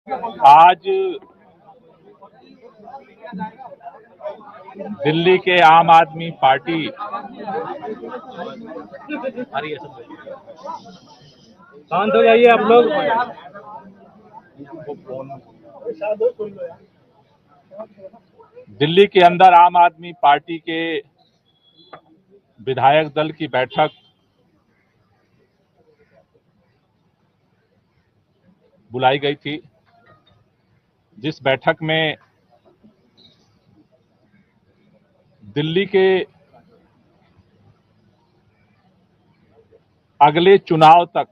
आज दिल्ली के आम आदमी पार्टी शांत हो जाइए आप लोग। दिल्ली के अंदर आम आदमी पार्टी के विधायक दल की बैठक बुलाई गई थी, जिस बैठक में दिल्ली के अगले चुनाव तक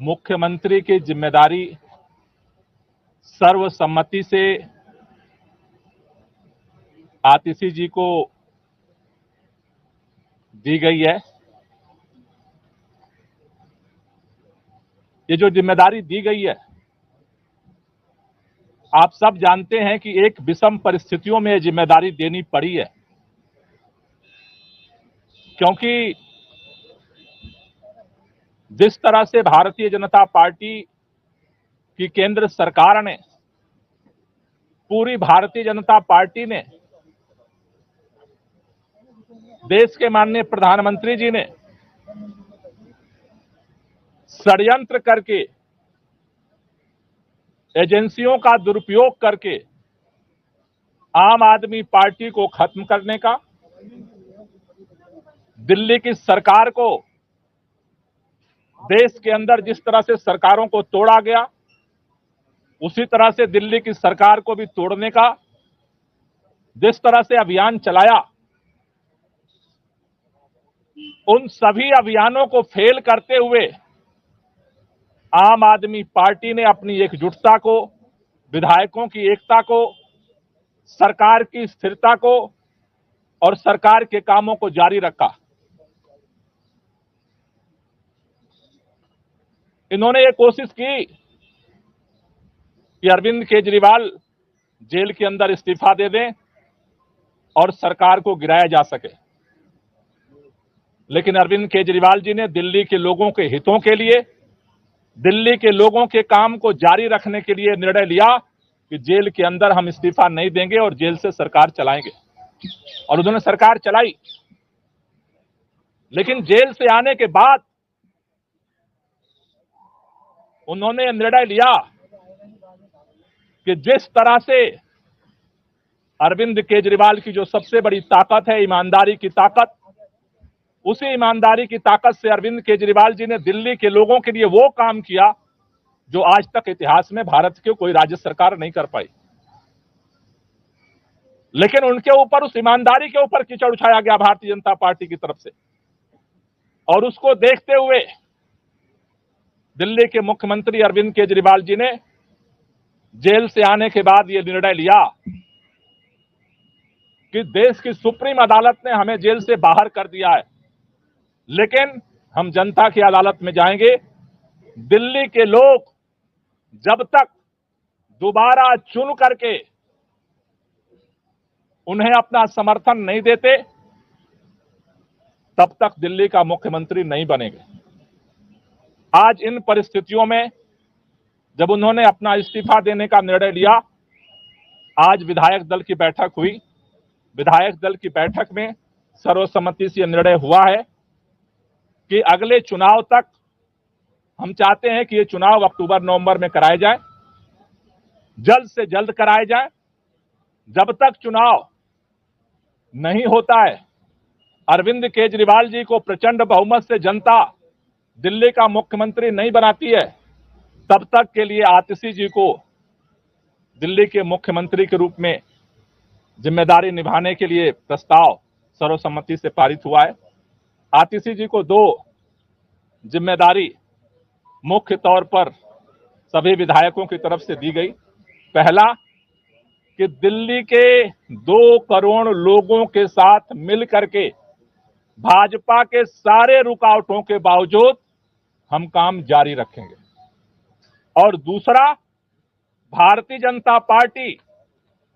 मुख्यमंत्री की जिम्मेदारी सर्वसम्मति से आतिशी जी को दी गई है। ये जो जिम्मेदारी दी गई है, आप सब जानते हैं कि एक विषम परिस्थितियों में जिम्मेदारी देनी पड़ी है, क्योंकि जिस तरह से भारतीय जनता पार्टी की केंद्र सरकार ने, पूरी भारतीय जनता पार्टी ने, देश के माननीय प्रधानमंत्री जी ने षड्यंत्र करके, एजेंसियों का दुरुपयोग करके आम आदमी पार्टी को खत्म करने का, दिल्ली की सरकार को, देश के अंदर जिस तरह से सरकारों को तोड़ा गया, उसी तरह से दिल्ली की सरकार को भी तोड़ने का जिस तरह से अभियान चलाया, उन सभी अभियानों को फेल करते हुए आम आदमी पार्टी ने अपनी एकजुटता को, विधायकों की एकता को, सरकार की स्थिरता को और सरकार के कामों को जारी रखा। इन्होंने ये कोशिश की कि अरविंद केजरीवाल जेल के अंदर इस्तीफा दे दें और सरकार को गिराया जा सके, लेकिन अरविंद केजरीवाल जी ने दिल्ली के लोगों के हितों के लिए, दिल्ली के लोगों के काम को जारी रखने के लिए निर्णय लिया कि जेल के अंदर हम इस्तीफा नहीं देंगे और जेल से सरकार चलाएंगे, और उन्होंने सरकार चलाई। लेकिन जेल से आने के बाद उन्होंने निर्णय लिया कि जिस तरह से अरविंद केजरीवाल की जो सबसे बड़ी ताकत है ईमानदारी की ताकत, उसी ईमानदारी की ताकत से अरविंद केजरीवाल जी ने दिल्ली के लोगों के लिए वो काम किया जो आज तक इतिहास में भारत की कोई राज्य सरकार नहीं कर पाई। लेकिन उनके ऊपर, उस ईमानदारी के ऊपर कीचड़ उछाया गया भारतीय जनता पार्टी की तरफ से, और उसको देखते हुए दिल्ली के मुख्यमंत्री अरविंद केजरीवाल जी ने जेल से आने के बाद यह निर्णय लिया कि देश की सुप्रीम अदालत ने हमें जेल से बाहर कर दिया है, लेकिन हम जनता की अदालत में जाएंगे। दिल्ली के लोग जब तक दोबारा चुन करके उन्हें अपना समर्थन नहीं देते, तब तक दिल्ली का मुख्यमंत्री नहीं बनेंगे। आज इन परिस्थितियों में जब उन्होंने अपना इस्तीफा देने का निर्णय लिया, आज विधायक दल की बैठक हुई। विधायक दल की बैठक में सर्वसम्मति से निर्णय हुआ है कि अगले चुनाव तक हम चाहते हैं कि ये चुनाव अक्टूबर नवंबर में कराए जाए, जल्द से जल्द कराए जाए। जब तक चुनाव नहीं होता है, अरविंद केजरीवाल जी को प्रचंड बहुमत से जनता दिल्ली का मुख्यमंत्री नहीं बनाती है, तब तक के लिए आतिशी जी को दिल्ली के मुख्यमंत्री के रूप में जिम्मेदारी निभाने के लिए प्रस्ताव सर्वसम्मति से पारित हुआ है। आतिशी जी को 2 जिम्मेदारी मुख्य तौर पर सभी विधायकों की तरफ से दी गई। पहला, कि दिल्ली के 2 करोड़ लोगों के साथ मिलकर के भाजपा के सारे रुकावटों के बावजूद हम काम जारी रखेंगे, और दूसरा, भारतीय जनता पार्टी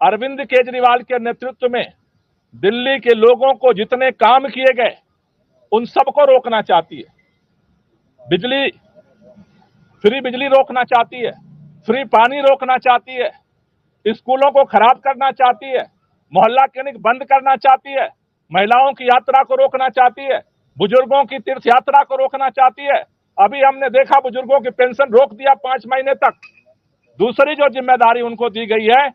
अरविंद केजरीवाल के नेतृत्व में दिल्ली के लोगों को जितने काम किए गए उन सबको रोकना चाहती है। बिजली फ्री बिजली रोकना चाहती है, फ्री पानी रोकना चाहती है, स्कूलों को खराब करना चाहती है, मोहल्ला क्लिनिक बंद करना चाहती है, महिलाओं की यात्रा को रोकना चाहती है, बुजुर्गों की तीर्थ यात्रा को रोकना चाहती है। अभी हमने देखा बुजुर्गों की पेंशन रोक दिया 5 महीने तक। दूसरी जो जिम्मेदारी उनको दी गई है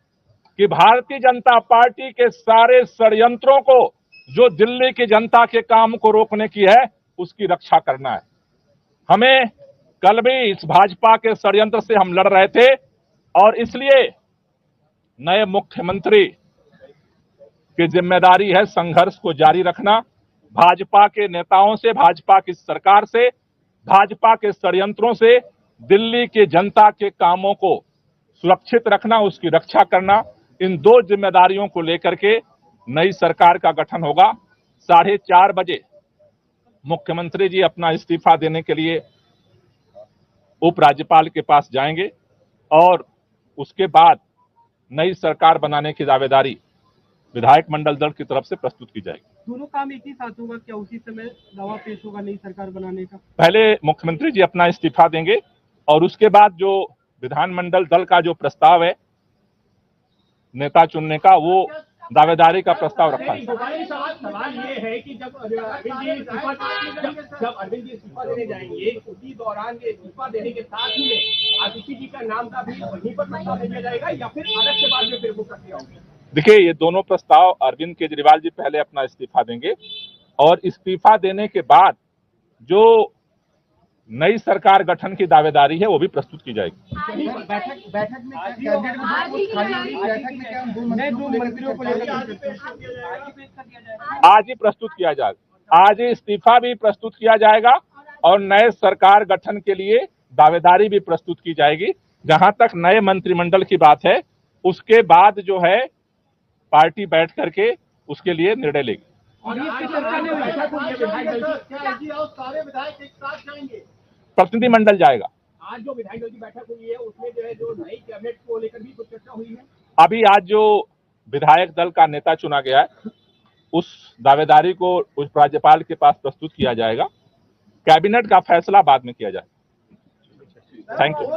कि भारतीय जनता पार्टी के सारे षड्यंत्रों को, जो दिल्ली की जनता के काम को रोकने की है, उसकी रक्षा करना है। हमें कल भी इस भाजपा के षड्यंत्र से हम लड़ रहे थे और इसलिए नए मुख्यमंत्री की जिम्मेदारी है संघर्ष को जारी रखना, भाजपा के नेताओं से, भाजपा की सरकार से, भाजपा के षड्यंत्रों से दिल्ली की जनता के कामों को सुरक्षित रखना, उसकी रक्षा करना। इन 2 जिम्मेदारियों को लेकर के नई सरकार का गठन होगा। 4:30 बजे मुख्यमंत्री जी अपना इस्तीफा देने के लिए उपराज्यपाल के पास जाएंगे और उसके बाद नई सरकार बनाने की दावेदारी विधायक मंडल दल की तरफ से प्रस्तुत की जाएगी। दोनों काम एक ही साथ होगा क्या? उसी समय दावा पेश होगा नई सरकार बनाने का? पहले मुख्यमंत्री जी अपना इस्तीफा देंगे और उसके बाद जो विधानमंडल दल का जो प्रस्ताव है नेता चुनने का, वो दावेदारी का प्रस्ताव रखा है। सवाल ये है कि जब अरविंद जी इस्तीफा देने जाएंगे, उसी दौरान इस्तीफा देने के साथ ही में आतिशी जी का नाम का भी वहीं पर प्रस्ताव भेजा जाएगा या फिर अलग से बाद में फिर वो प्रक्रिया होगी? देखिए, ये दोनों प्रस्ताव अरविंद केजरीवाल जी पहले अपना इस्तीफा देंगे और इस्तीफा देने के बाद जो नई सरकार गठन की दावेदारी है वो भी प्रस्तुत की जाएगी। बैठक में आज ही प्रस्तुत किया जाएगा, आज ही इस्तीफा भी प्रस्तुत किया जाएगा और नए सरकार गठन के लिए दावेदारी भी प्रस्तुत की जाएगी। जहां तक नए मंत्रिमंडल की बात है, उसके बाद जो है पार्टी बैठ करके उसके लिए निर्णय लेगी। और सारे विधायक एक साथ जाएंगे? प्रतिनिधिमंडल जाएगा। आज जो विधायक दल की बैठक हुई है उसमें जो है जो नई कैबिनेट को लेकर भी कुछ चर्चा हुई है? अभी आज जो विधायक दल का नेता चुना गया है उस दावेदारी को उस राज्यपाल के पास प्रस्तुत किया जाएगा। कैबिनेट का फैसला बाद में किया जाएगा। Thank you.